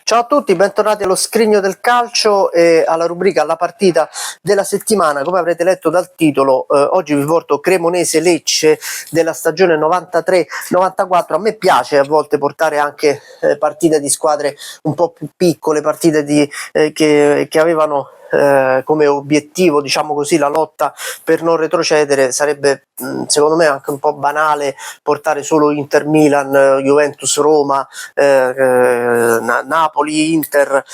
Ciao a tutti, bentornati allo Scrigno del Calcio e alla rubrica La partita della settimana. Come avrete letto dal titolo, oggi vi porto Cremonese-Lecce della stagione 93-94. A me piace a volte portare anche partite di squadre un po' più piccole, partite che avevano come obiettivo, diciamo così, la lotta per non retrocedere. Sarebbe secondo me anche un po' banale portare solo Inter-Milan, Juventus-Roma, Napoli-Inter.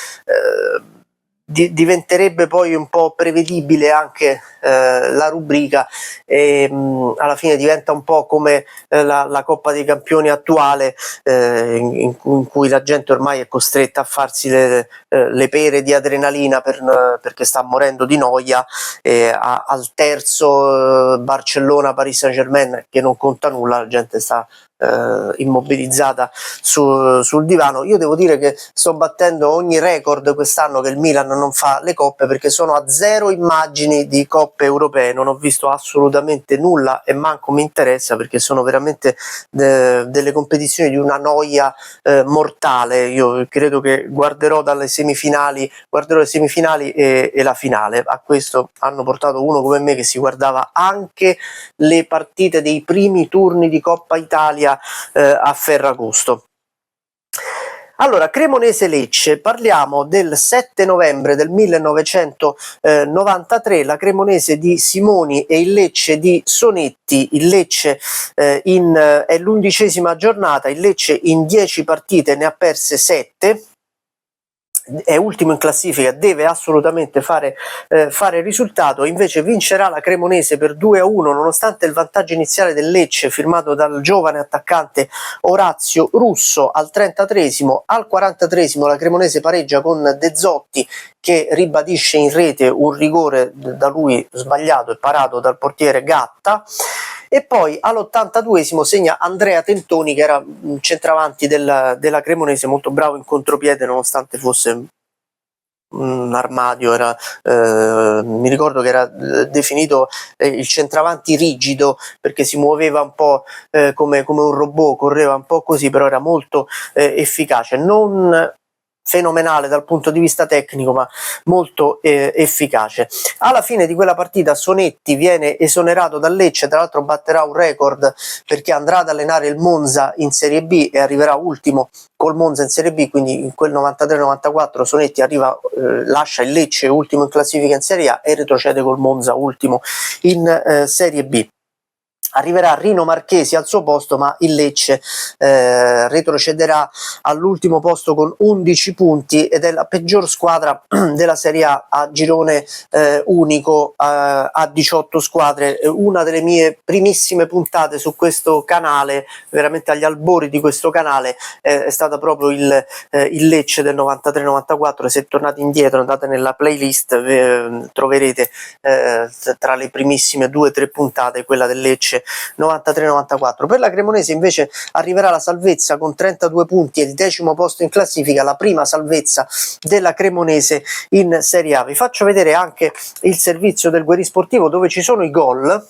Diventerebbe poi un po' prevedibile anche la rubrica e alla fine diventa un po' come la Coppa dei Campioni attuale, in cui la gente ormai è costretta a farsi le pere di adrenalina perché sta morendo di noia, al terzo Barcellona-Paris Saint-Germain, che non conta nulla, la gente sta immobilizzata sul divano. Io devo dire che sto battendo ogni record quest'anno che il Milan non fa le coppe, perché sono a 0 immagini di coppe europee, non ho visto assolutamente nulla e manco mi interessa, perché sono veramente delle competizioni di una noia mortale. Io credo che guarderò le semifinali e la finale. A questo hanno portato uno come me che si guardava anche le partite dei primi turni di Coppa Italia a Ferragosto. Allora, Cremonese-Lecce, parliamo del 7 novembre del 1993, la Cremonese di Simoni e il Lecce di Sonetti. Il Lecce è l'11ª giornata, il Lecce in 10 partite ne ha perse 7. È ultimo in classifica, deve assolutamente fare risultato. Invece vincerà la Cremonese per 2-1, nonostante il vantaggio iniziale del Lecce firmato dal giovane attaccante Orazio Russo al 33esimo. Al 43esimo la Cremonese pareggia con De Zotti, che ribadisce in rete un rigore da lui sbagliato e parato dal portiere Gatta. E poi all'82esimo segna Andrea Tentoni, che era un centravanti della Cremonese, molto bravo in contropiede nonostante fosse un armadio. Mi ricordo che era definito il centravanti rigido, perché si muoveva un po' come un robot, correva un po' così, però era molto efficace, non fenomenale dal punto di vista tecnico, ma molto efficace. Alla fine di quella partita Sonetti viene esonerato dal Lecce, tra l'altro batterà un record perché andrà ad allenare il Monza in Serie B e arriverà ultimo col Monza in Serie B, quindi in quel 93-94 Sonetti lascia il Lecce ultimo in classifica in Serie A e retrocede col Monza ultimo in Serie B. Arriverà Rino Marchesi al suo posto, ma il Lecce retrocederà all'ultimo posto con 11 punti ed è la peggior squadra della Serie A girone unico, a 18 squadre. Una delle mie primissime puntate su questo canale, veramente agli albori di questo canale, è stata proprio il Lecce del 93-94. Se tornate indietro, andate nella playlist, troverete tra le primissime 2-3 puntate quella del Lecce 93-94. Per la Cremonese invece arriverà la salvezza con 32 punti e il 10° posto in classifica, la prima salvezza della Cremonese in Serie A. Vi faccio vedere anche il servizio del Guerisportivo, dove ci sono i gol.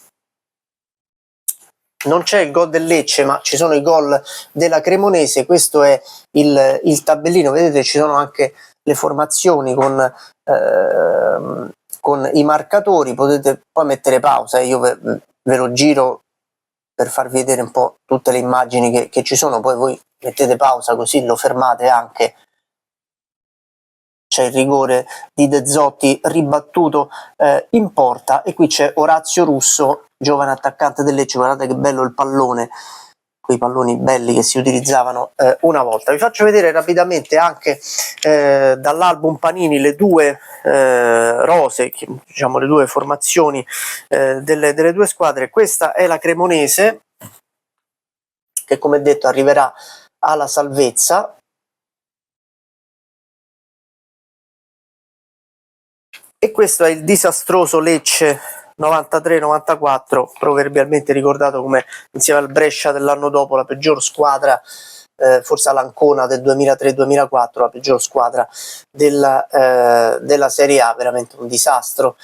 Non c'è il gol del Lecce, ma ci sono i gol della Cremonese. Questo è il tabellino, vedete ci sono anche le formazioni con i marcatori. Potete poi mettere pausa, io ve lo giro per farvi vedere un po' tutte le immagini che ci sono, poi voi mettete pausa così lo fermate anche. C'è il rigore di De Zotti ribattuto in porta, e qui c'è Orazio Russo, giovane attaccante del Lecce. Guardate che bello il pallone, quei palloni belli che si utilizzavano una volta. Vi faccio vedere rapidamente anche dall'album Panini le due rose, diciamo le due formazioni delle due squadre. Questa è la Cremonese, che come detto arriverà alla salvezza. E questo è il disastroso Lecce 93-94, proverbialmente ricordato come, insieme al Brescia dell'anno dopo, la peggior squadra forse all'Ancona del 2003-2004, la peggior squadra della Serie A, veramente un disastro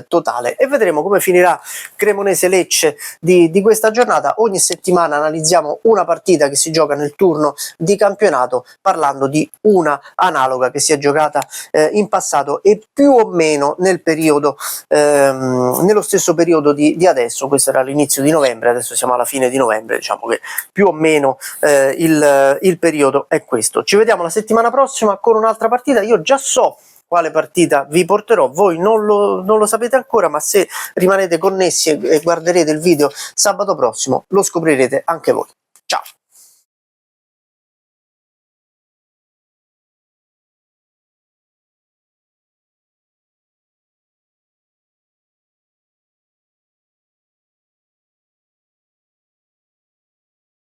totale. E vedremo come finirà Cremonese-Lecce di questa giornata. Ogni settimana analizziamo una partita che si gioca nel turno di campionato, parlando di una analoga che si è giocata in passato e più o meno nel periodo nello stesso periodo di adesso. Questo era l'inizio di novembre, adesso siamo alla fine di novembre, diciamo che più o meno il periodo è questo. Ci vediamo la settimana prossima con un'altra partita. Io già so quale partita vi porterò, voi non lo sapete ancora, ma se rimanete connessi e guarderete il video sabato prossimo lo scoprirete anche voi.